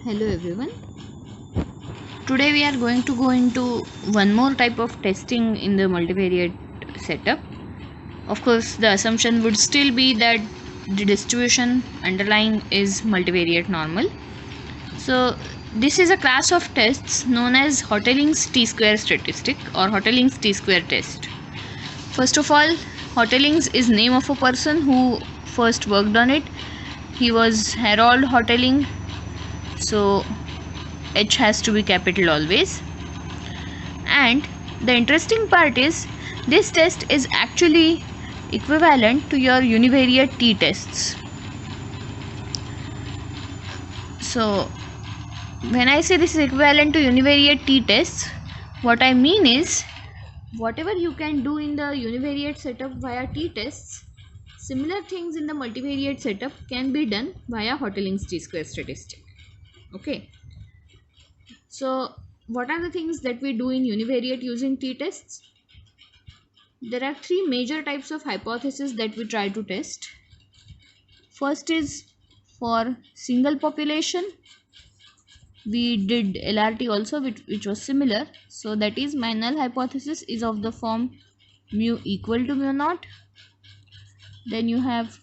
Hello everyone. Today we are going to go into one more type of testing in the multivariate setup. Of course, the assumption would still be that the distribution underlying is multivariate normal. So this is a class of tests known as Hotelling's t-square statistic or Hotelling's t-square test. First of all, Hotelling's is name of a person who first worked on it. He was Harold Hotelling. So H has to be capital always. And the interesting part is this test is actually equivalent to your univariate t-tests. So when I say this is equivalent to univariate t-tests, what I mean is whatever you can do in the univariate setup via t-tests, similar things in the multivariate setup can be done via Hotelling's t-square statistic. Okay. So what are the things that we do in univariate using t-tests? There are three major types of hypotheses that we try to test. First is for single population. We did LRT also, which was similar. So that is, my null hypothesis is of the form mu equal to mu naught. Then you have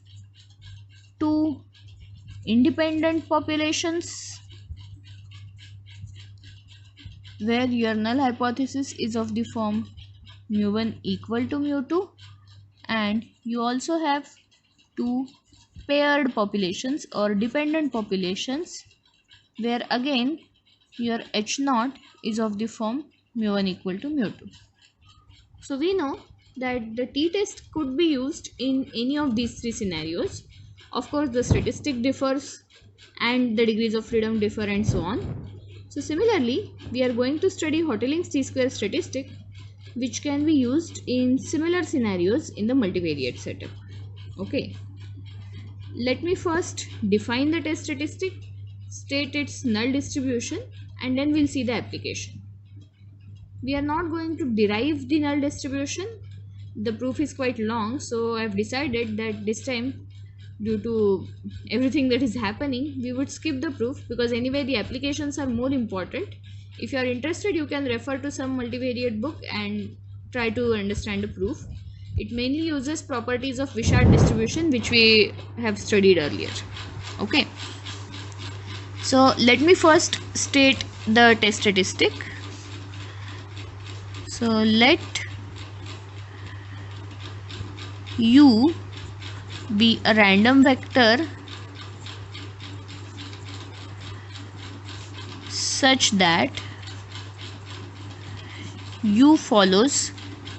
two independent populations where your null hypothesis is of the form mu1 equal to mu2, and you also have two paired populations or dependent populations where again your h0 is of the form mu1 equal to mu2. So we know that the t-test could be used in any of these three scenarios. Of course, the statistic differs and the degrees of freedom differ and so on. So similarly, we are going to study Hotelling's t-square statistic, which can be used in similar scenarios in the multivariate setup. Okay. Let me first define the test statistic, state its null distribution, and then we'll see the application. We are not going to derive the null distribution. The proof is quite long, so I've decided that this time, due to everything that is happening, we would skip the proof because anyway the applications are more important. If you are interested, you can refer to some multivariate book and try to understand the proof. It mainly uses properties of Wishart distribution, which we have studied earlier. Okay. So let me first state the test statistic. So let U be a random vector such that U follows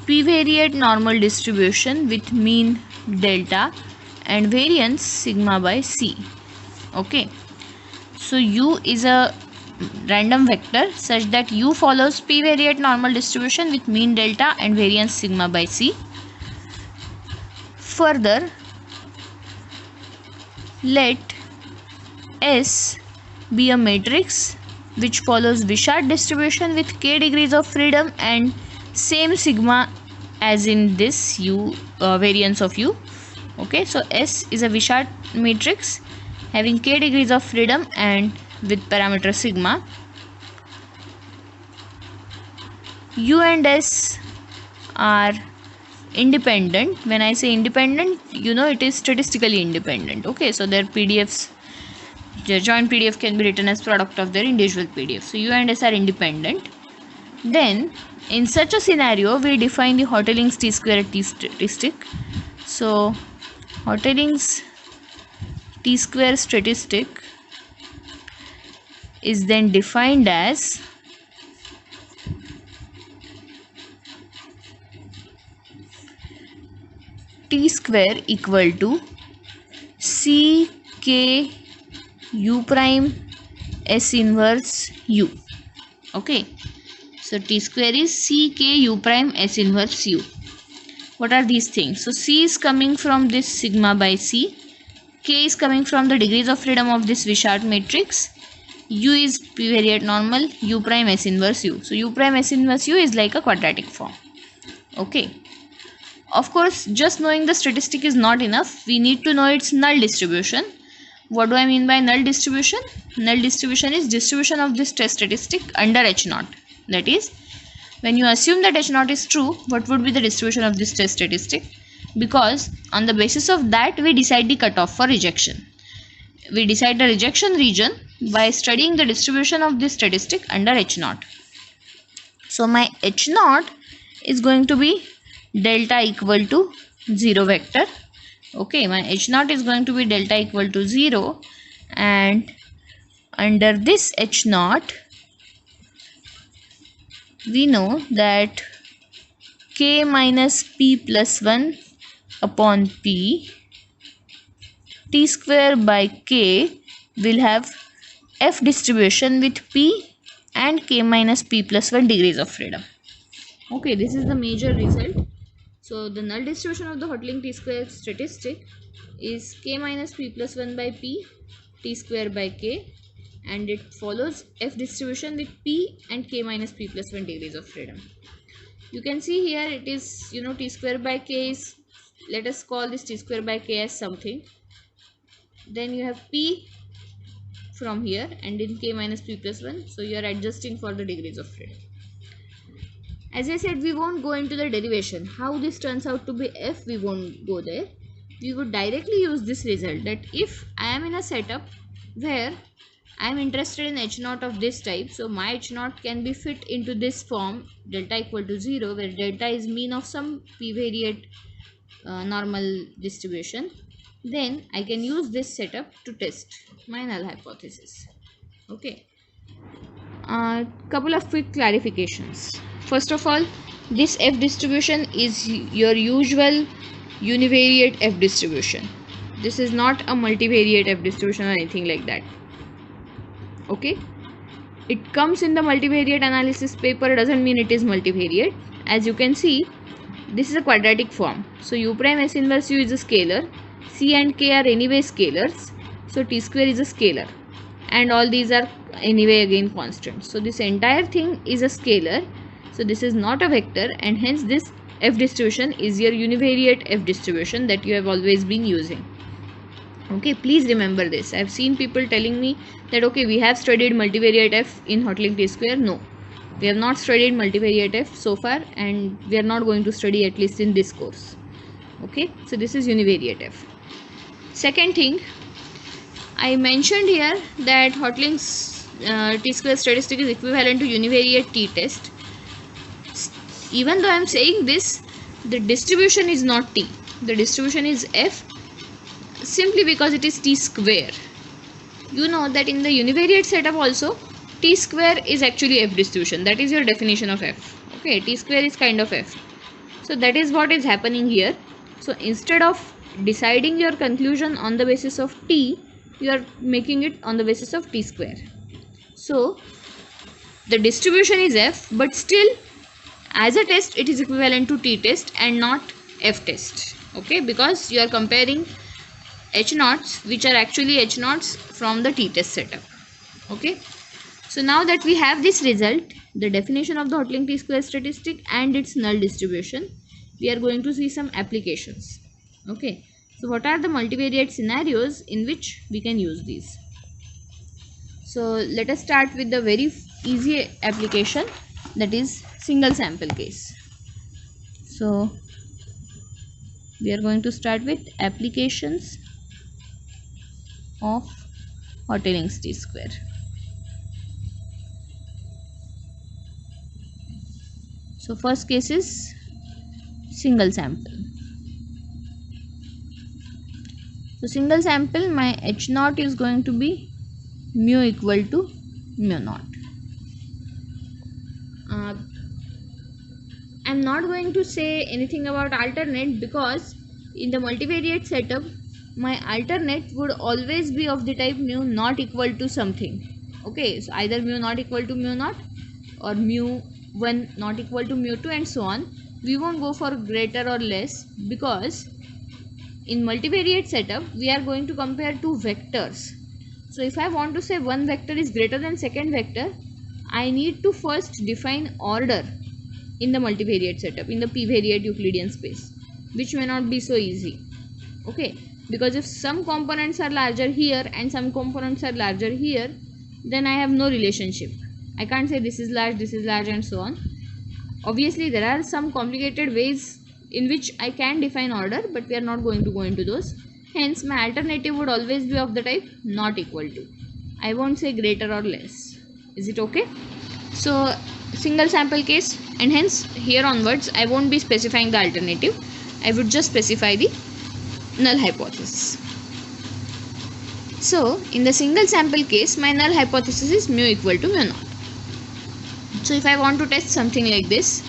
p-variate normal distribution with mean delta and variance sigma by c. Okay, so U is a random vector such that U follows p-variate normal distribution with mean delta and variance sigma by c. Further, let S be a matrix which follows Wishart distribution with k degrees of freedom and same sigma as in this U variance of U. Okay, so S is a Wishart matrix having k degrees of freedom and with parameter sigma. U and S are independent. When I say independent, you know it is statistically independent. Okay, so their PDFs, their joint PDF can be written as product of their individual PDF. So U and S are independent. Then in such a scenario, we define the Hotelling's t-square statistic. So Hotelling's t-square statistic is then defined as t square equal to c k u prime s inverse u. Okay, so t square is c k u prime s inverse u. What are these things? So c is coming from this sigma by c, k is coming from the degrees of freedom of this Wishart matrix, u is p-variate normal, u prime s inverse u. So u prime s inverse u is like a quadratic form. Okay. Of course, just knowing the statistic is not enough. We need to know its null distribution. what do I mean by null distribution? Null distribution is distribution of this test statistic under H0. That is, when you assume that H0 is true, what would be the distribution of this test statistic? Because on the basis of that, we decide the cutoff for rejection. We decide the rejection region by studying the distribution of this statistic under H0. So my H0 is going to be delta equal to 0 vector. Okay, my H0 is going to be delta equal to 0, and under this H0 we know that k minus p plus 1 upon p, t square by k will have f distribution with p and k minus p plus 1 degrees of freedom. Okay, this is the major result. So the null distribution of the Hotelling t-square statistic is k minus p plus 1 by p, t square by k, and it follows f distribution with p and k minus p plus 1 degrees of freedom. You can see here it is, t square by k is, let us call this t square by k as something. Then you have p from here and in k minus p plus 1. So you are adjusting for the degrees of freedom. As I said, we won't go into the derivation. How this turns out to be f, we won't go there. We would directly use this result, that if I am in a setup where I am interested in H0 of this type, so my H0 can be fit into this form, delta equal to 0, where delta is mean of some p-variate normal distribution, then I can use this setup to test my null hypothesis. Okay. Couple of quick clarifications. First of all, this f distribution is your usual univariate f distribution. This is not a multivariate f distribution or anything like that. Okay, it comes in the multivariate analysis paper, doesn't mean it is multivariate. As you can see, this is a quadratic form. So u prime s inverse u is a scalar, c and k are anyway scalars, so t square is a scalar, and all these are anyway again constants. So this entire thing is a scalar, so this is not a vector, and hence this f distribution is your univariate f distribution that you have always been using. Okay, please remember this. I have seen people telling me that okay, we have studied multivariate f in Hotelling t-square. No, we have not studied multivariate f so far, and we are not going to study, at least in this course. Okay, so this is univariate f. Second thing, I mentioned here that Hoteling's t-square statistic is equivalent to univariate t-test. Even though I am saying this, the distribution is not t. The distribution is f, simply because it is t square. You know that in the univariate setup also, t square is actually f distribution. That is your definition of f. Okay, t square is kind of f. So that is what is happening here. So instead of deciding your conclusion on the basis of t, you are making it on the basis of t square. So the distribution is f, but still as a test it is equivalent to t test and not f test. Okay, because you are comparing H0s which are actually H0s from the t-test setup. Okay, so now that we have this result, the definition of the Hotelling t-square statistic and its null distribution, we are going to see some applications. Okay, so what are the multivariate scenarios in which we can use these? So let us start with the very easy application, that is single sample case. So we are going to start with applications of Hotelling's t-square. So first case is single sample. So single sample, my H0 is going to be mu equal to mu naught. I'm not going to say anything about alternate, because in the multivariate setup my alternate would always be of the type mu not equal to something. Okay, so either mu not equal to mu naught or mu 1 not equal to mu 2 and so on. We won't go for greater or less, because in multivariate setup we are going to compare two vectors. So if I want to say one vector is greater than second vector, I need to first define order in the multivariate setup, in the p-variate Euclidean space, which may not be so easy. Okay, because if some components are larger here and some components are larger here, then I have no relationship. I can't say this is large and so on. Obviously there are some complicated ways in which I can define order, but we are not going to go into those. Hence my alternative would always be of the type not equal to. I won't say greater or less. Is it okay? So single sample case, and hence here onwards I won't be specifying the alternative. I would just specify the null hypothesis. So in the single sample case, my null hypothesis is mu equal to mu naught. So if I want to test something like this,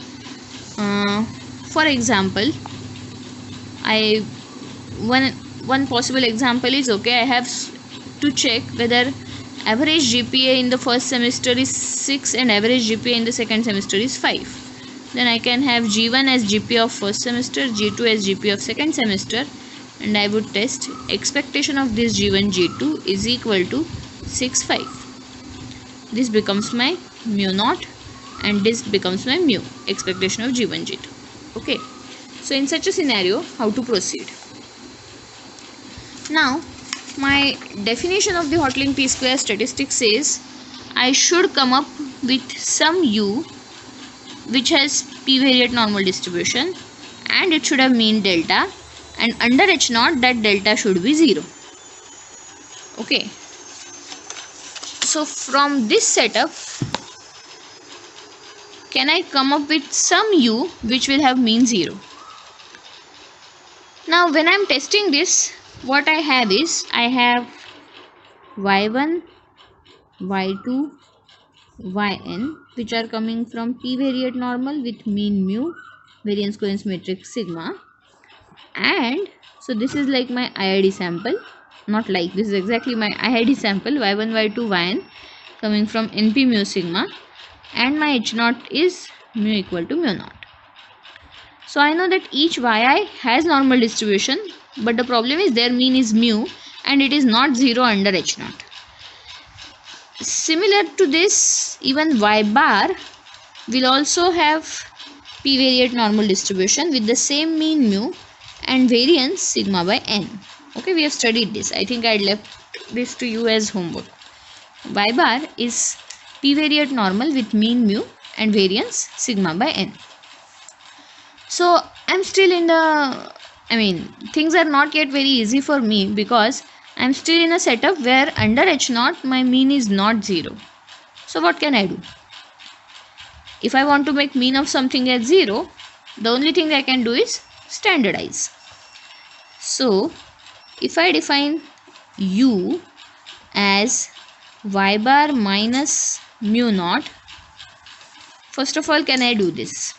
for example, one possible example is, okay, I have to check whether average GPA in the first semester is 6 and average GPA in the second semester is 5. Then I can have G1 as GPA of first semester, G2 as GPA of second semester, and I would test expectation of this G1 G2 is equal to 6 5. This becomes my mu naught and this becomes my mu, expectation of G1 G2. Okay, so in such a scenario, how to proceed? Now my definition of the Hotelling t-square statistic says I should come up with some u which has p-variate normal distribution and it should have mean delta, and under h0 that delta should be 0. Okay, so from this setup, can I come up with some u which will have mean 0? Now when I am testing this, what I have is, I have y1, y2, yn which are coming from p-variate normal with mean mu, variance covariance matrix sigma, and so this is like my IID sample, not like, this is exactly my IID sample, y1, y2, yn coming from np mu sigma, and my h0 is mu equal to mu naught. So I know that each yi has normal distribution, but the problem is their mean is mu and it is not 0 under h0. Similar to this, even y bar will also have p-variate normal distribution with the same mean mu and variance sigma by n. Okay, we have studied this. I think I left this to you as homework. Y bar is p-variate normal with mean mu and variance sigma by n. So I'm still in the, things are not yet very easy for me because I'm still in a setup where under h0 my mean is not 0. So what can I do? If I want to make mean of something at 0, the only thing I can do is standardize. So if I define u as y bar minus mu naught, first of all, can I do this?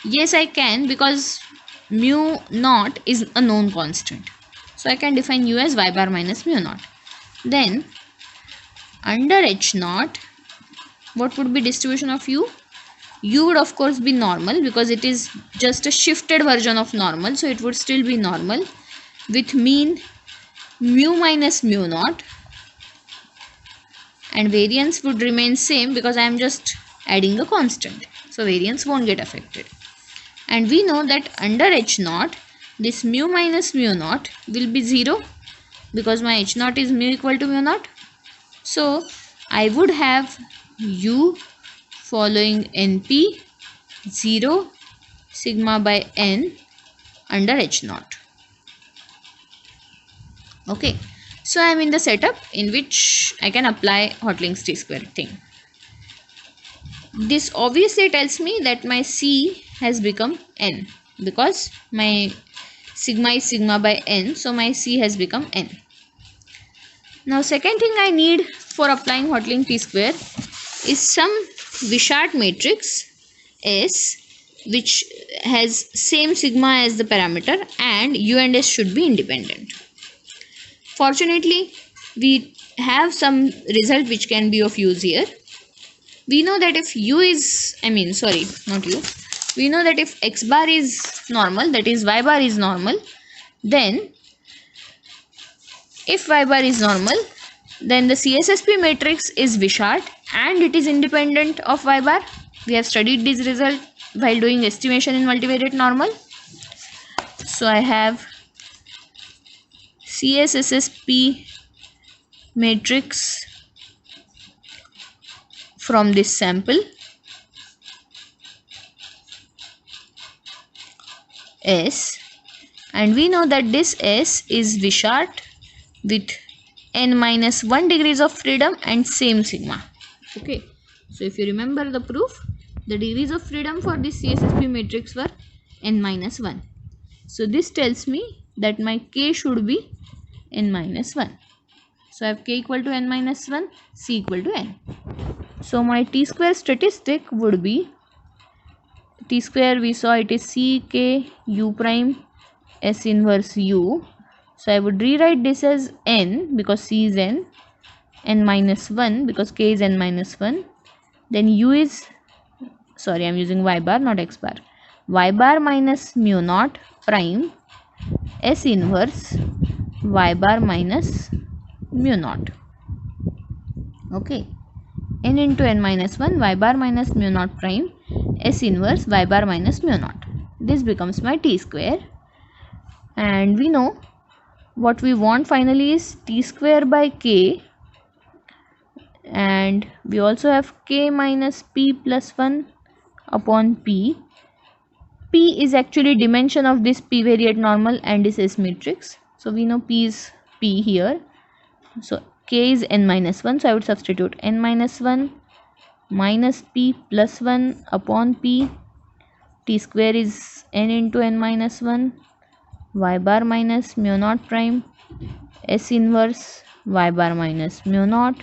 Yes, I can, because mu naught is a known constant. So I can define u as y bar minus mu naught. Then under h0, what would be distribution of u? U would of course be normal because it is just a shifted version of normal. So it would still be normal with mean mu minus mu naught, and variance would remain same because I am just adding a constant. So variance won't get affected. And we know that under h0, this mu minus mu naught will be 0 because my h0 is mu equal to mu naught. So I would have u following np 0 sigma by n under h0. Okay, so I am in the setup in which I can apply Hotelling's t-square thing. This obviously tells me that my c has become n because my sigma is sigma by n, so my c has become n. Now second thing I need for applying Hotelling t-square is some Wishart matrix S which has same sigma as the parameter, and u and s should be independent. Fortunately, we have some result which can be of use here. We know that if u is, we know that if x bar is normal, that is y bar is normal, then if y bar is normal, then the CSSP matrix is Wishart and it is independent of y bar. We have studied this result while doing estimation in multivariate normal. So I have CSSP matrix from this sample S, and we know that this S is Wishart with n minus 1 degrees of freedom and same sigma. Okay, so if you remember the proof, the degrees of freedom for this CSSP matrix were n minus 1. So this tells me that my K should be n minus 1. So I have K equal to n minus 1, C equal to n. So my T square statistic would be, T square we saw it is C K U prime S inverse U. So I would rewrite this as n because C is n minus 1 because K is n minus 1. Then U is, sorry, I am using y bar not x bar. Y bar minus mu naught prime S inverse y bar minus mu naught. Okay, n into n minus 1 y bar minus mu naught prime S inverse y bar minus mu naught. This becomes my T square, and we know what we want finally is T square by K, and we also have K minus P plus 1 upon P. P is actually dimension of this P variate normal and this S matrix. So we know P is P here. So K is n minus 1. So I would substitute n minus 1 minus P plus 1 upon P. T square is n into n minus 1 y bar minus mu naught prime S inverse y bar minus mu naught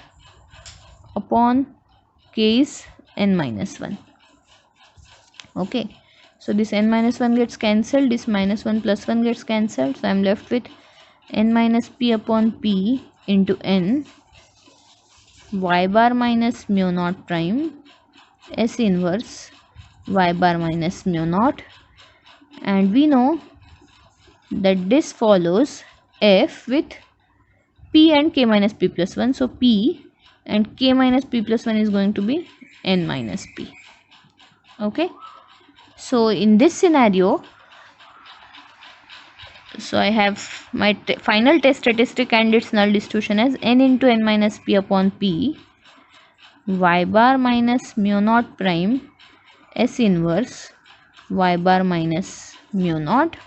upon K is n minus 1. Okay, so this n minus 1 gets cancelled, this minus 1 plus 1 gets cancelled, so I am left with n minus P upon P into n y bar minus mu naught prime S inverse y bar minus mu naught, and we know that this follows F with P and K minus P plus 1. So P and K minus P plus 1 is going to be n minus P. Okay, so in this scenario, so I have my final test statistic and its null distribution as n into n minus P upon P y bar minus mu naught prime S inverse y bar minus mu naught.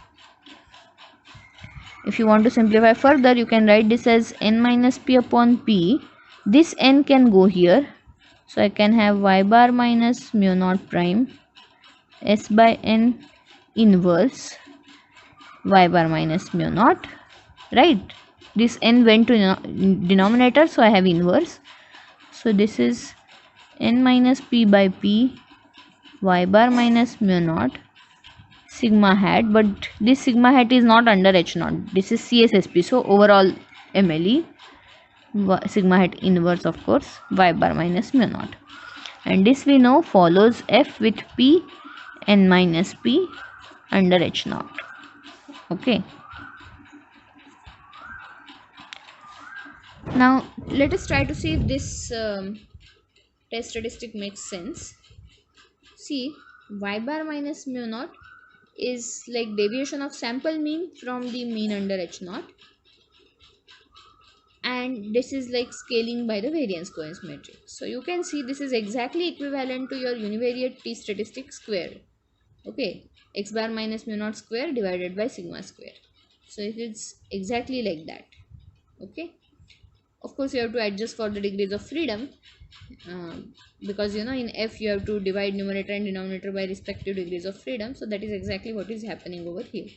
If you want to simplify further, you can write this as n minus P upon P. This n can go here, so I can have y bar minus mu naught prime S by n inverse y bar minus mu naught, right? This n went to denominator, so I have inverse. So this is n minus P by P y bar minus mu naught sigma hat, but this sigma hat is not under H naught. This is CSSP, so overall MLE sigma hat inverse, of course, y bar minus mu naught, and this we know follows F with P n minus P under H naught. Okay, now let us try to see if this test statistic makes sense. See, y bar minus mu naught is like deviation of sample mean from the mean under H naught, and this is like scaling by the variance covariance matrix. So you can see this is exactly equivalent to your univariate T statistic squared. Okay, x bar minus mu naught square divided by sigma square. So it is exactly like that. Okay, of course you have to adjust for the degrees of freedom, because you know in F you have to divide numerator and denominator by respective degrees of freedom. So that is exactly what is happening over here.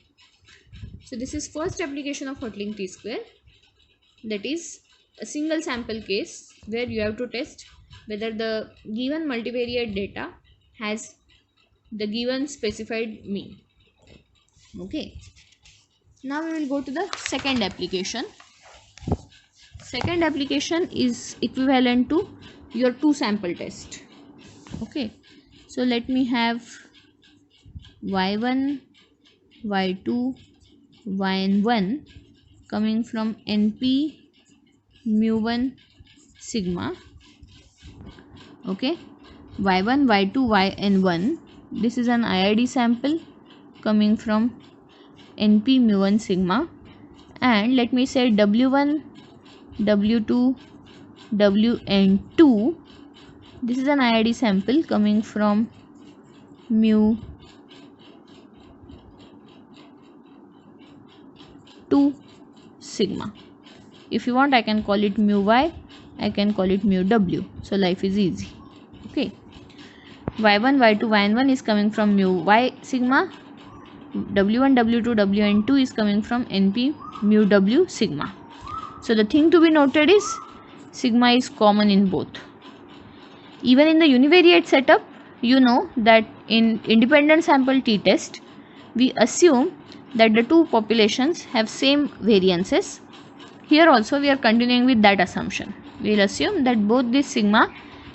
So this is first application of Hotelling T square, that is a single sample case where you have to test whether the given multivariate data has the given specified mean. Okay, now we will go to the second application. Second application is equivalent to your two sample test. Okay, so let me have y1, y2, yn1 coming from np mu1 sigma. Okay, y1, y2, yn1, this is an IID sample coming from np mu1 sigma, and let me say W1, W2, Wn2. This is an IID sample coming from mu 2 sigma. If you want, I can call it mu y, I can call it mu w. So life is easy. Okay. Y1, Y2, Yn1 is coming from mu y sigma. W1, W2, Wn2 is coming from NP mu w sigma. So the thing to be noted is sigma is common in both. Even in the univariate setup, you know that in independent sample t-test, we assume that the two populations have same variances. Here also we are continuing with that assumption. We will assume that both these sigma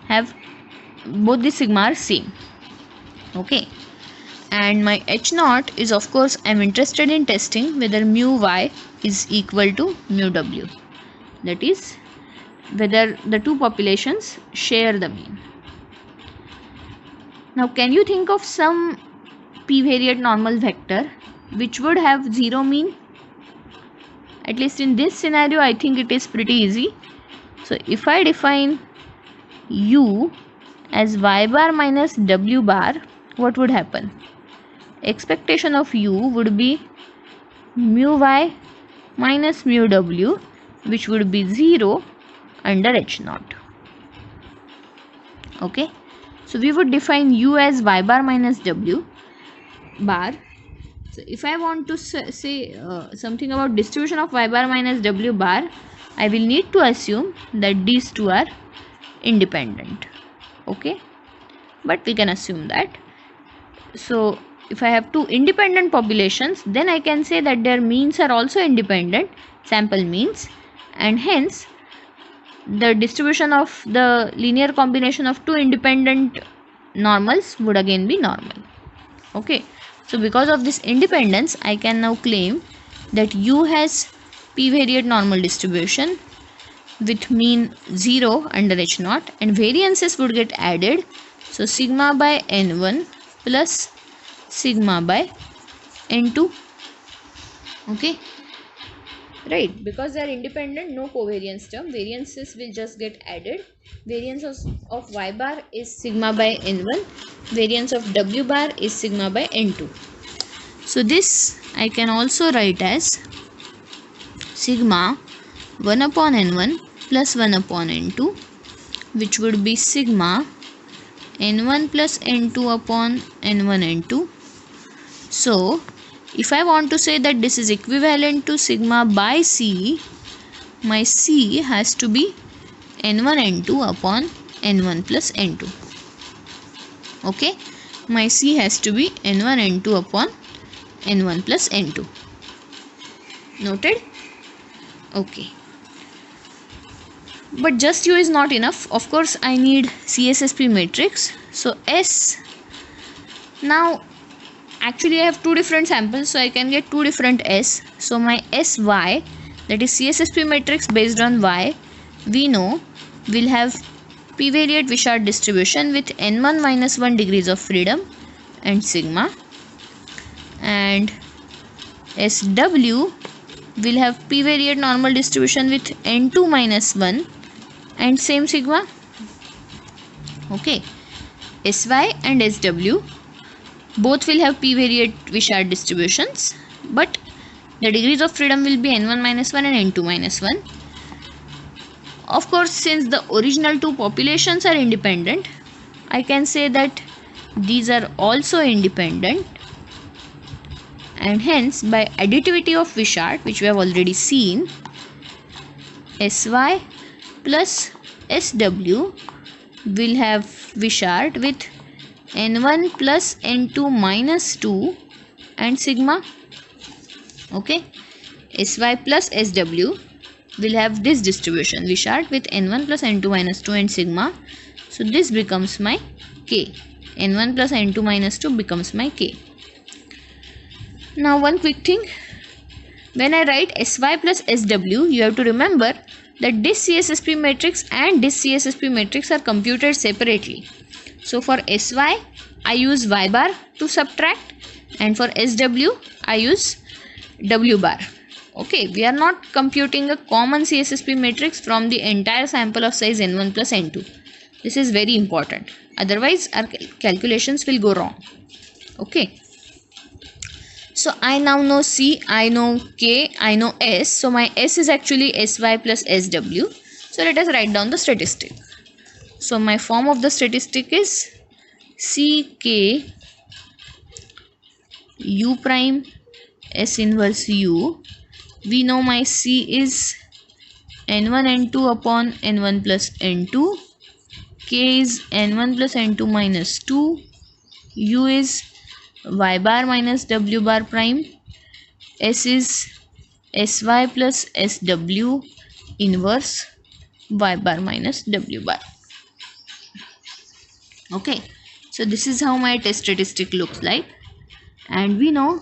are same. Okay. And my H0 is, of course, I am interested in testing whether mu y is equal to mu w. That is, whether the two populations share the mean. Now, can you think of some p-variate normal vector which would have zero mean? At least in this scenario, I think it is pretty easy. So, if I define u as y bar minus w bar, what would happen? Expectation of u would be mu y minus mu w, which would be 0 under H0. Okay. So we would define u as y bar minus w bar. So if I want to say something about distribution of y bar minus w bar, I will need to assume that these two are independent. Okay. But we can assume that. So if I have two independent populations, then I can say that their means are also independent, sample means, and hence the distribution of the linear combination of two independent normals would again be normal. Okay. So because of this independence, I can now claim that u has p-variate normal distribution with mean 0 under H0 and variances would get added. So sigma by n1 plus sigma by n2. Okay. Right, because they are independent, no covariance term, variances will just get added. Variance of y bar is sigma by n1, variance of w bar is sigma by n2. So this I can also write as sigma 1 upon n1 plus 1 upon n2, which would be sigma n1 plus n2 upon n1 n2. So if I want to say that this is equivalent to sigma by C, my C has to be n1 n2 upon n1 plus n2. Okay, my C has to be n1 n2 upon n1 plus n2. Noted? Okay. But just U is not enough. Of course, I need CSSP matrix. So S. Now, actually I have two different samples, so I can get two different S. So my SY, that is CSSP matrix based on Y, we know will have p-variate Wishart distribution with n1 minus 1 degrees of freedom and sigma, and SW will have p-variate normal distribution with n2 minus 1 and same sigma. Okay, SY and SW both will have p-variate Wishart distributions, but the degrees of freedom will be n1 minus 1 and n2 minus 1. Of course, since the original two populations are independent, I can say that these are also independent, and hence by additivity of Wishart, which we have already seen, SY plus SW will have Wishart with n1 plus n2 minus 2 and sigma. Okay, SY plus SW will have this distribution Wishart with n1 plus n2 minus 2 and sigma. So this becomes my K. n1 plus n2 minus 2 becomes my K. Now one quick thing, when I write SY plus SW, you have to remember that this CSSP matrix and this CSSP matrix are computed separately. So for SY, I use Y bar to subtract, and for SW, I use W bar. Okay, we are not computing a common CSSP matrix from the entire sample of size n1 plus n2. This is very important. Otherwise, our calculations will go wrong. Okay. So I now know C, I know K, I know S. So my S is actually SY plus SW. So let us write down the statistic. So my form of the statistic is CK U prime S inverse U. We know my C is n1 n2 upon n1 plus n2. K is n1 plus n2 minus 2. U is y bar minus w bar prime. S is sy plus sw inverse y bar minus w bar. Okay, so this is how my test statistic looks like. And we know,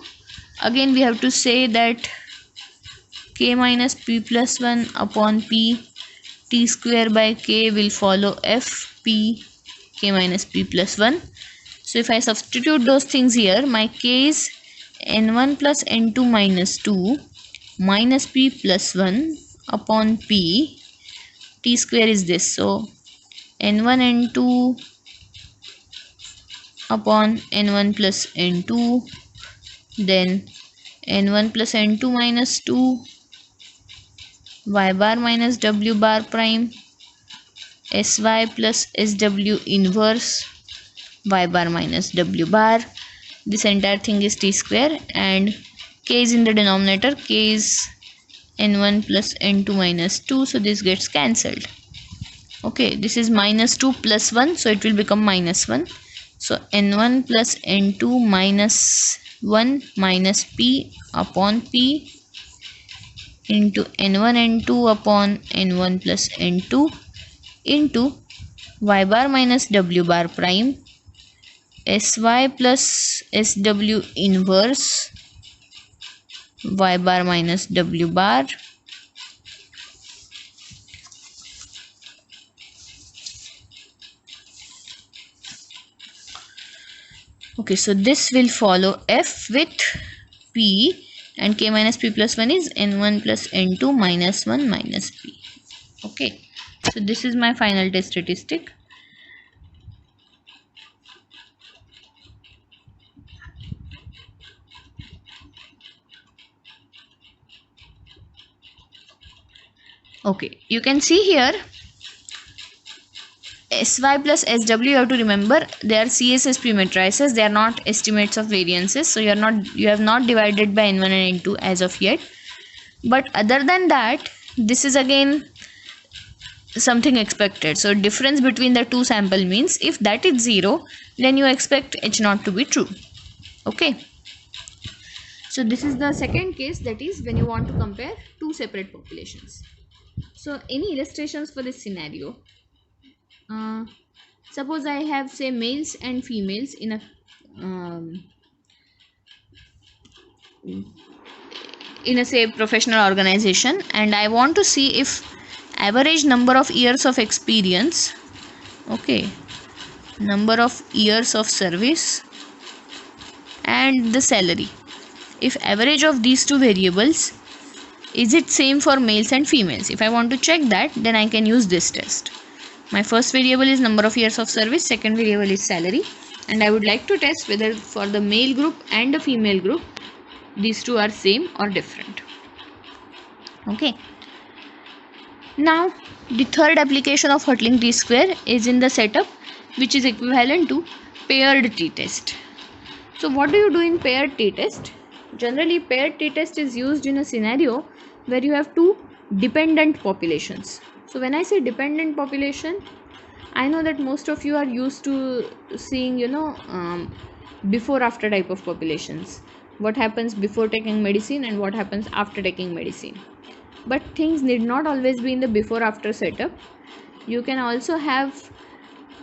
again we have to say that k minus p plus 1 upon p t square by k will follow f p k minus p plus 1. So if I substitute those things here, my k is n1 plus n2 minus 2 minus p plus 1 upon p. T square is this. So n1 n2 upon n1 plus n2, then n1 plus n2 minus 2 y bar minus w bar prime sy plus sw inverse y bar minus w bar. This entire thing is t square and k is in the denominator. K is n1 plus n2 minus 2, so this gets cancelled. Okay, this is minus 2 plus 1, so it will become minus 1. So n1 plus n2 minus 1 minus p upon p into n1 n2 upon n1 plus n2 into y bar minus w bar prime sy plus sw inverse y bar minus w bar Okay, so this will follow f with p, and k minus p plus 1 is n1 plus n2 minus 1 minus p. Okay, so this is my final test statistic. Okay, you can see here sy plus sw, you have to remember they are CSSP matrices, they are not estimates of variances, so you have not divided by n1 and n2 as of yet. But other than that, this is again something expected. So difference between the two sample means if that is 0, then you expect h0 to be true. Okay, so this is the second case, that is when you want to compare two separate populations. So any illustrations for this scenario? Suppose I have say males and females in a say professional organization, and I want to see if average number of years of experience, okay, number of years of service and the salary, if average of these two variables, is it same for males and females? If I want to check that, then I can use this test. My first variable is number of years of service, second variable is salary, and I would like to test whether for the male group and the female group these two are same or different. Okay, now the third application of Hertling t-square is in the setup which is equivalent to paired t-test. So what do you do in paired t-test? Generally paired t-test is used in a scenario where you have two dependent populations. So when I say dependent population, I know that most of you are used to seeing before after type of populations, what happens before taking medicine and what happens after taking medicine. But things need not always be in the before after setup. You can also have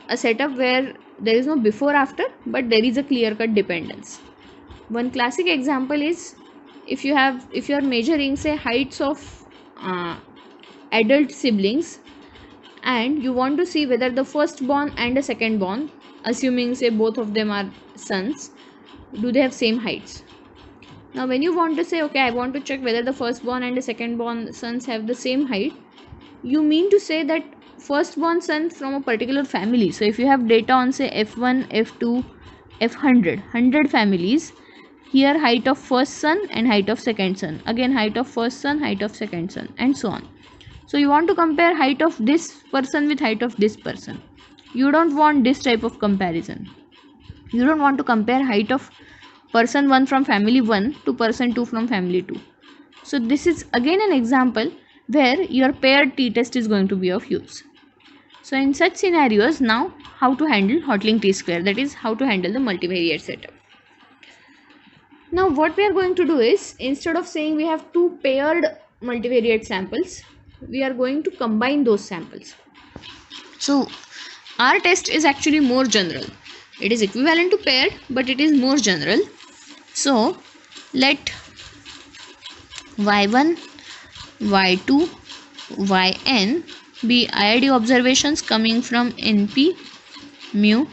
a setup where there is no before after, but there is a clear cut dependence. One classic example is if you are measuring say heights of adult siblings, and you want to see whether the first born and the second born, assuming say both of them are sons, do they have same heights. Now when you want to say, okay, I want to check whether the firstborn and the secondborn sons have the same height, you mean to say that firstborn son from a particular family. So if you have data on say F1, F2, F100, 100 families, here height of first son and height of second son, again height of first son, height of second son, and so on. So you want to compare height of this person with height of this person. You don't want this type of comparison. You don't want to compare height of person 1 from family 1 to person 2 from family 2. So this is again an example where your paired t-test is going to be of use. So in such scenarios, now how to handle hotlink t-square, that is how to handle the multivariate setup. Now what we are going to do is, instead of saying we have two paired multivariate samples, we are going to combine those samples. So our test is actually more general. It is equivalent to paired, but it is more general. So let y1, y2, yn be IID observations coming from NP, mu,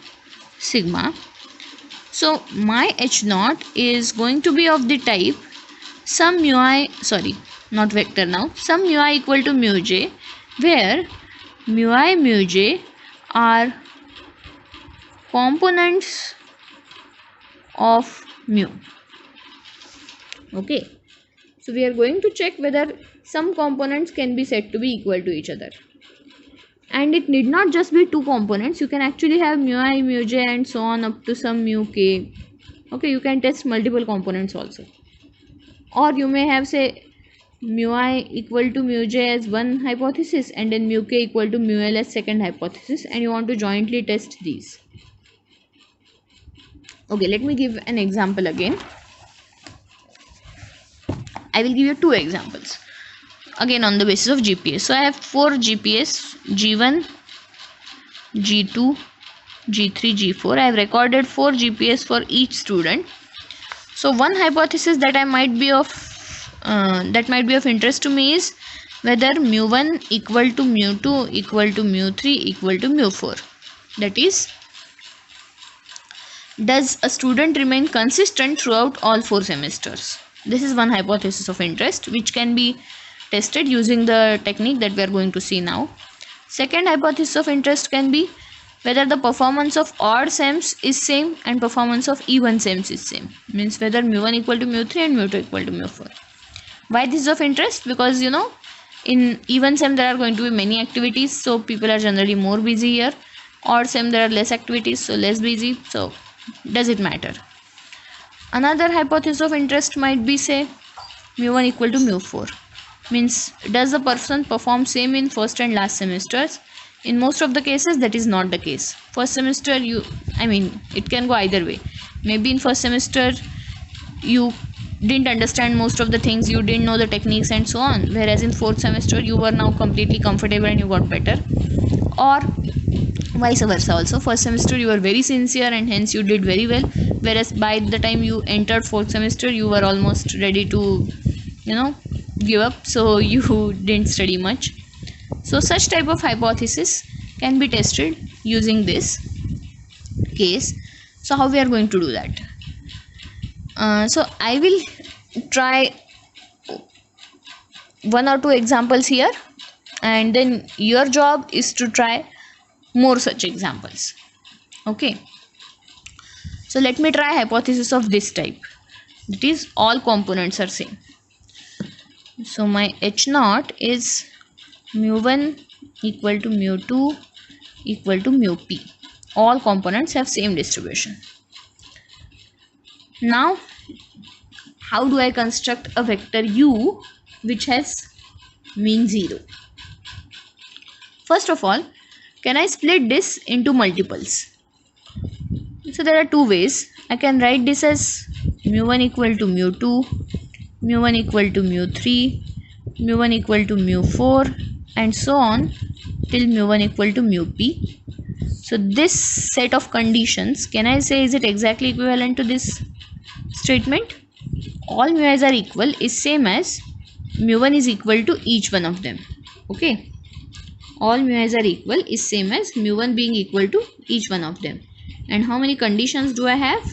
sigma. So my H0 is going to be of the type some mu I, not vector now, some mu I equal to mu j, where mu I, mu j are components of mu. Okay, so we are going to check whether some components can be said to be equal to each other. And it need not just be two components. You can actually have mu I, mu j and so on up to some mu k. Okay, you can test multiple components also. Or you may have say mu I equal to mu j as one hypothesis and then mu k equal to mu l as second hypothesis, and you want to jointly test these. Okay, let me give an example again. I will give you two examples. Again on the basis of GPS. So I have 4 GPS, G1, G2, G3, G4. I have recorded 4 GPS for each student. So one hypothesis that might be of interest to me is whether mu1 equal to mu2 equal to mu3 equal to mu4. That is, does a student remain consistent throughout all 4 semesters? This is one hypothesis of interest which can be tested using the technique that we are going to see now. Second hypothesis of interest can be whether the performance of odd sems is same and performance of even sems is same. Means whether mu1 equal to mu3 and mu2 equal to mu4. Why this is of interest? Because in even sem there are going to be many activities, so people are generally more busy here. Odd sem there are less activities, so less busy. So does it matter? Another hypothesis of interest might be say mu1 equal to mu4. Means does the person perform same in first and last semesters? In most of the cases that is not the case. First semester it can go either way. Maybe in first semester you didn't understand most of the things, you didn't know the techniques and so on, whereas in fourth semester you were now completely comfortable and you got better. Or vice versa also, first semester you were very sincere and hence you did very well, whereas by the time you entered fourth semester you were almost ready to give up, so you didn't study much. So such type of hypothesis can be tested using this case. So how we are going to do that? So I will try 1 or 2 examples here, and then your job is to try more such examples. Okay, so let me try hypothesis of this type, that is all components are same. So my H0 is mu1 equal to mu2 equal to mu p. All components have same distribution. Now how do I construct a vector u which has mean 0? First of all, can I split this into multiples? So there are 2 ways. I can write this as mu1 equal to mu2, mu1 equal to mu3, mu1 equal to mu4, and so on till mu1 equal to mu p. So this set of conditions, can I say is it exactly equivalent to this statement? All mu i's are equal is same as mu1 is equal to each one of them. Okay, all mu i's are equal is same as mu1 being equal to each one of them. And how many conditions do I have?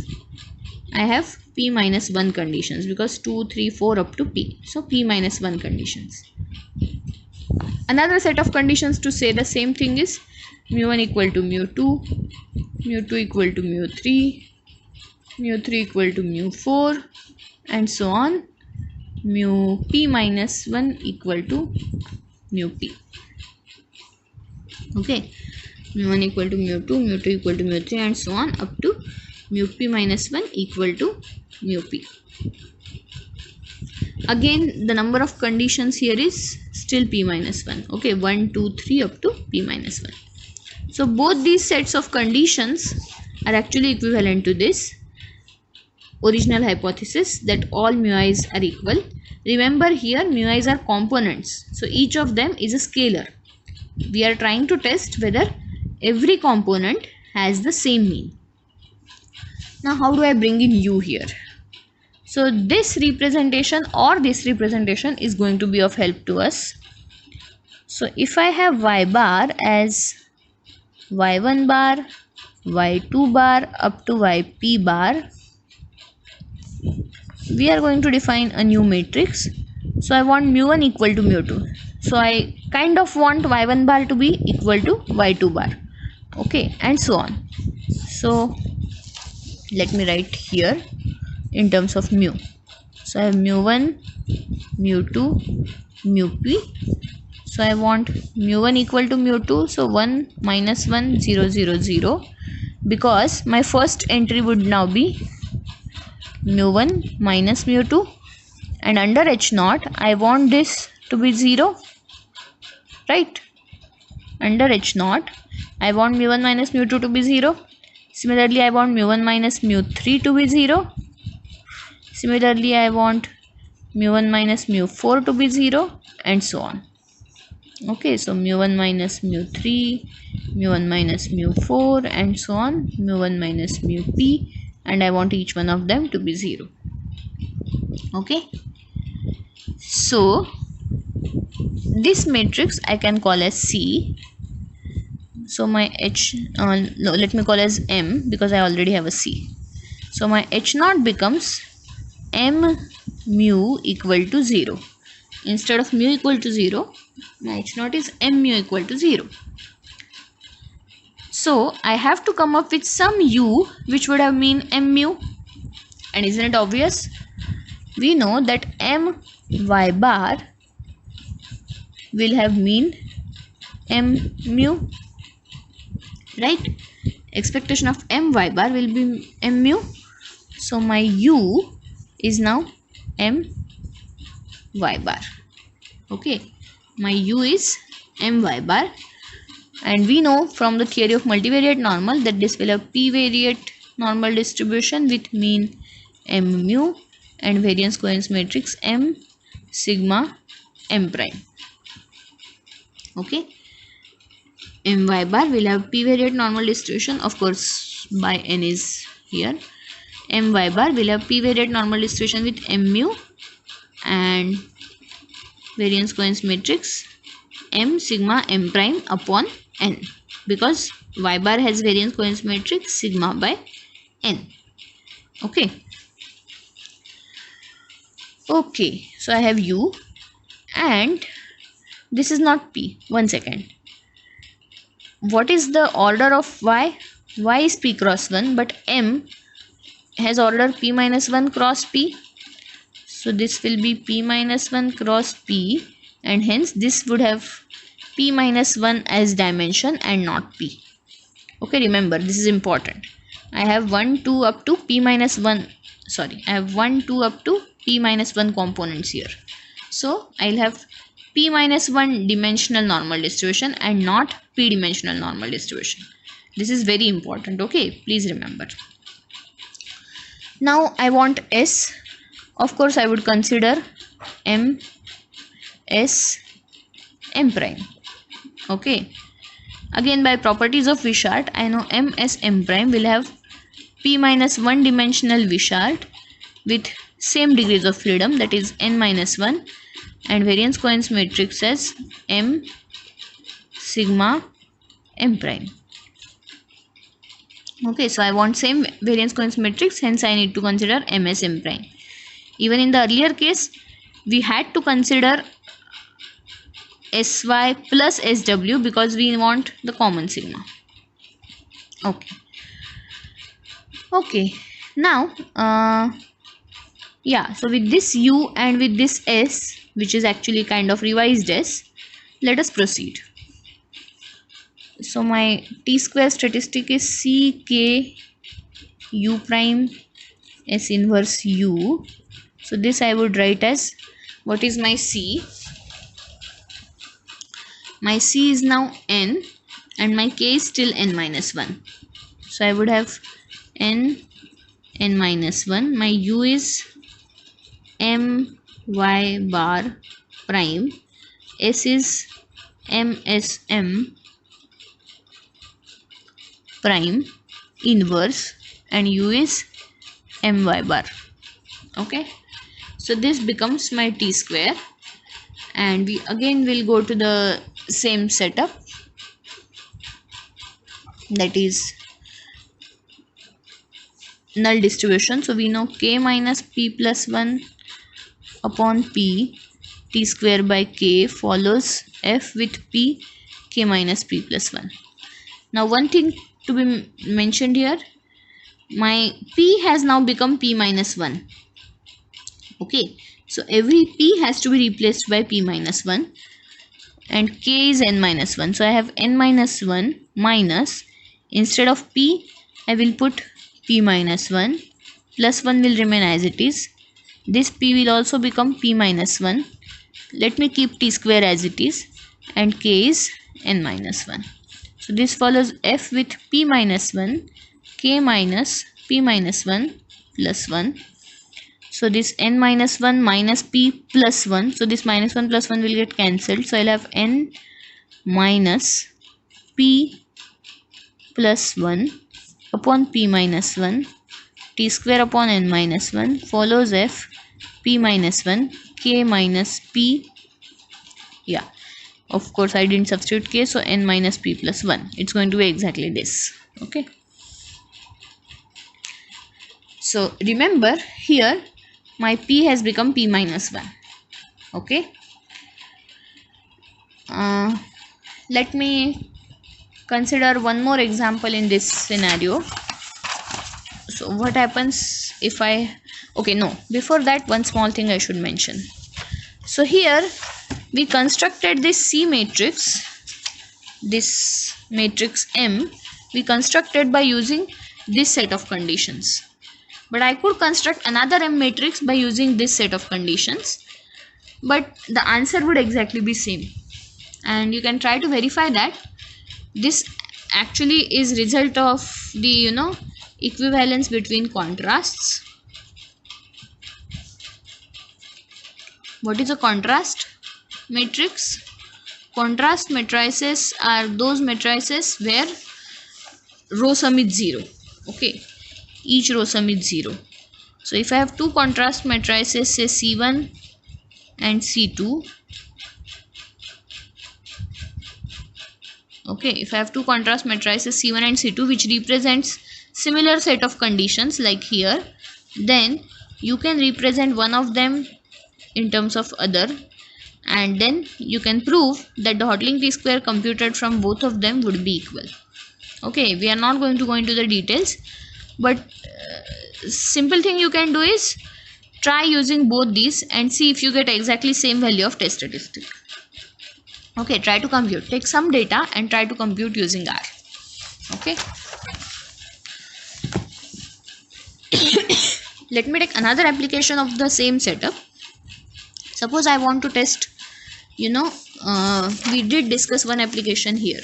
I have p minus 1 conditions, because 2, 3, 4 up to p. So p minus 1 conditions. Another set of conditions to say the same thing is mu1 equal to mu2, mu2 equal to mu3, mu3 equal to mu4, and so on. Mu p minus 1 equal to mu p. Okay, mu1 equal to mu2, mu2 equal to mu3, and so on up to mu p minus 1 equal to mu p. Again, the number of conditions here is still p minus 1. Okay, 1, 2, 3 up to p minus 1. So both these sets of conditions are actually equivalent to this original hypothesis that all mu i's are equal. Remember, here mu i's are components, so each of them is a scalar. We are trying to test whether every component has the same mean. Now how do I bring in u here? So this representation or this representation is going to be of help to us. So if I have y bar as y1 bar, y2 bar up to yp bar, we are going to define a new matrix. So I want mu1 equal to mu2. So I kind of want y1 bar to be equal to y2 bar. Okay, and so on. So let me write here in terms of mu. So I have mu1, mu2, mu p. So I want mu1 equal to mu2. So 1 minus 1, 0, 0, 0. Because my first entry would now be mu1 minus mu2. And under h0, I want this to be 0. Right? Under h0, I want mu1 minus mu2 to be 0. Similarly, I want mu1 minus mu3 to be 0. Similarly, I want mu1 minus mu4 to be 0, and so on. Okay, so mu1 minus mu3, mu1 minus mu4, and so on, mu1 minus mu p, and I want each one of them to be 0. Okay, so this matrix I can call as C. So my H, no, let me call as M, because I already have a C. So my H0 becomes M mu equal to 0. Instead of mu equal to 0, my H0 is M mu equal to 0. So I have to come up with some U which would have mean M mu. And isn't it obvious? We know that M y bar will have mean M mu. Right? Expectation of M y bar will be M mu. So my U is now M y bar. Okay, my U is M y bar, and we know from the theory of multivariate normal that this will have p-variate normal distribution with mean M mu and variance covariance matrix M sigma M prime. Okay, M y bar will have p-variate normal distribution, of course by n is here. M y bar will have p-variate normal distribution with M mu and variance covariance matrix M sigma M prime upon n, because y bar has variance covariance matrix sigma by n. Okay. Okay, so I have U, and this is not P. One second. What is the order of Y? Y is P cross 1, but M has order P minus 1 cross P. So this will be P minus 1 cross P, and hence this would have P minus 1 as dimension and not P. Okay, remember this is important. I have 1, 2 up to P minus 1. Sorry, I have 1, 2 up to P minus 1 components here. So I'll have P minus 1 dimensional normal distribution and not P dimensional normal distribution. This is very important. Okay, please remember. Now I want S. Of course, I would consider M, S, M prime. Okay. Again, by properties of Wishart, I know M, S, M prime will have P minus 1 dimensional Wishart with same degrees of freedom, that is n minus 1, and variance covariance matrix as M sigma M prime. Okay, so I want same variance covariance matrix, hence I need to consider ms m prime. Even in the earlier case, we had to consider sy plus sw because we want the common sigma. Okay. Okay. Now, yeah, so with this u and with this s, which is actually kind of revised s, let us proceed. So my t square statistic is c k u prime s inverse u. So this I would write as, what is my c? My c is now n and my k is still n minus 1. So I would have n minus 1. My u is m y bar prime. S is msm prime inverse and u is my bar. Okay. So this becomes my t square, and we again will go to the same setup, that is null distribution. So we know k minus p plus 1 upon p t square by k follows f with p k minus p plus 1. Now one thing to be mentioned here, my p has now become p minus 1. Okay, so every p has to be replaced by p minus 1 and k is n minus 1. So I have n minus 1 minus, instead of p I will put p minus 1, plus 1 will remain as it is. This p will also become p minus 1. Let me keep t square as it is, and k is n minus 1. So this follows f with p minus 1 k minus p minus 1 plus 1. So this n minus 1 minus p plus 1. So this minus 1 plus 1 will get cancelled. So I'll have n minus p plus 1 upon p minus 1 t square upon n minus 1 follows f p minus 1 k minus p. Yeah, of course I didn't substitute k, so n minus p plus 1. It's going to be exactly this. Okay. So remember here my p has become p minus 1. Okay. Let me consider one more example in this scenario. So what happens if I, okay, no, before that one small thing I should mention. So here we constructed this C matrix, this matrix M, we constructed by using this set of conditions. But I could construct another M matrix by using this set of conditions, but the answer would exactly be same. And you can try to verify that this actually is result of the equivalence between contrasts. What is a contrast matrix? Contrast matrices are those matrices where row sum is 0. Okay, each row sum is 0. So if I have two contrast matrices, say C1 and C2, okay, if I have two contrast matrices C1 and C2 which represents similar set of conditions like here, then you can represent one of them in terms of other, and then you can prove that the Hotelling t-square computed from both of them would be equal. Okay, we are not going to go into the details, but simple thing you can do is try using both these and see if you get exactly same value of test statistic. Okay, try to compute, take some data and try to compute using R. Okay. Let me take another application of the same setup. Suppose I want to test, we did discuss one application here.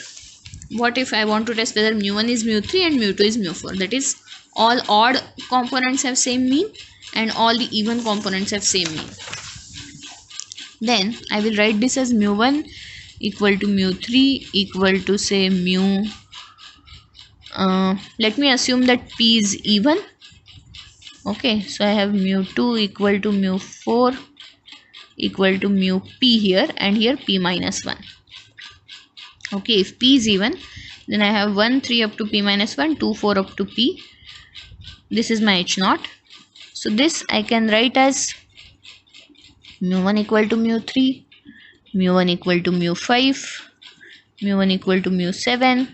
What if I want to test whether mu1 is mu3 and mu2 is mu4? That is, all odd components have same mean and all the even components have same mean. Then I will write this as mu1 equal to mu3 equal to, say, mu. Let me assume that p is even. Okay, so I have mu2 equal to mu4 equal to mu p here, and here p minus 1. Okay, if p is even, Then I have 1, 3 up to p minus 1, 2, 4 up to p. This is my h naught. So this I can write as mu1 equal to mu3, mu1 equal to mu5, mu1 equal to mu7,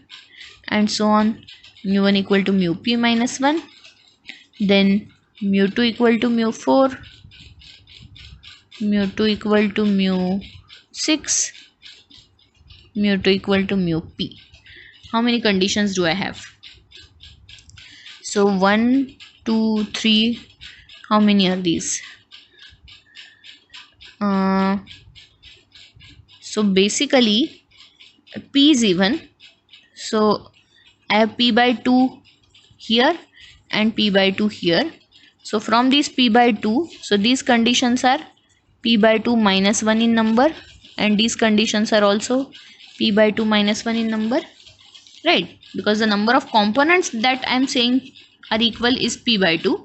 and so on. Mu1 equal to mu p minus 1. Then mu2 equal to mu4, mu2 equal to mu6, mu2 equal to mu p. How many conditions do I have? So 1, 2, 3. How many are these? So basically p is even. So I have p by 2 here and p by 2 here. So from these p by 2, so these conditions are p by 2 minus 1 in number, and these conditions are also p by 2 minus 1 in number, right? Because the number of components that I am saying are equal is p by 2,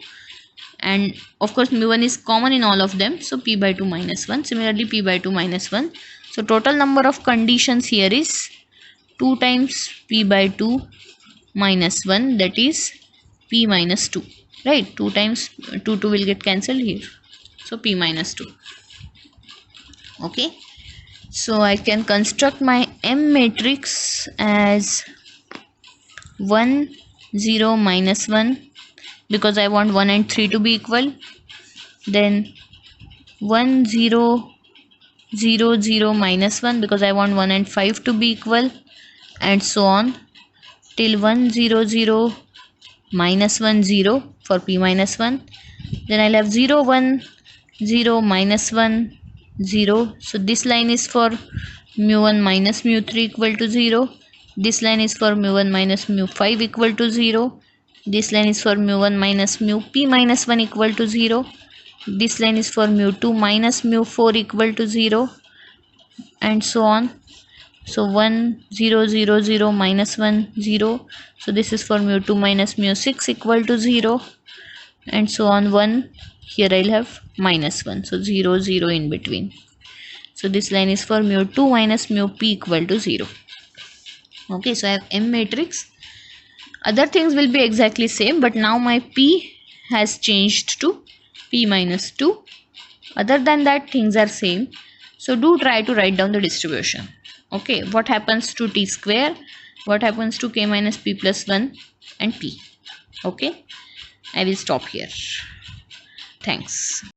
and of course mu1 is common in all of them, so p by 2 minus 1. Similarly p by 2 minus 1. So total number of conditions here is 2 times p by 2 minus 1, that is p minus 2, right? 2 times 2 will get cancelled here, so p minus 2. Okay, so I can construct my M matrix as 1, 0, minus 1, because I want 1 and 3 to be equal. Then 1, 0, 0, 0, minus 1, because I want 1 and 5 to be equal, and so on till 1, 0, 0, minus 1, 0 for p minus 1. Then I'll have 0, 1, 0, minus 1, 0. So this line is for mu1 minus mu3 equal to 0. This line is for mu1 minus mu5 equal to 0. This line is for mu1 minus mu p minus 1 equal to 0. This line is for mu2 minus mu4 equal to 0, and so on. So 1, 0, 0, 0, minus 1, 0. So this is for mu2 minus mu6 equal to 0, and so on. 1, here I'll have minus 1, so 0, 0 in between. So this line is for mu2 minus mu p equal to 0. Okay, so I have M matrix. Other things will be exactly same, but now my p has changed to p minus 2. Other than that, things are same. So do try to write down the distribution. Okay, what happens to t square, what happens to k minus p plus 1 and p. Okay, I will stop here. Thanks.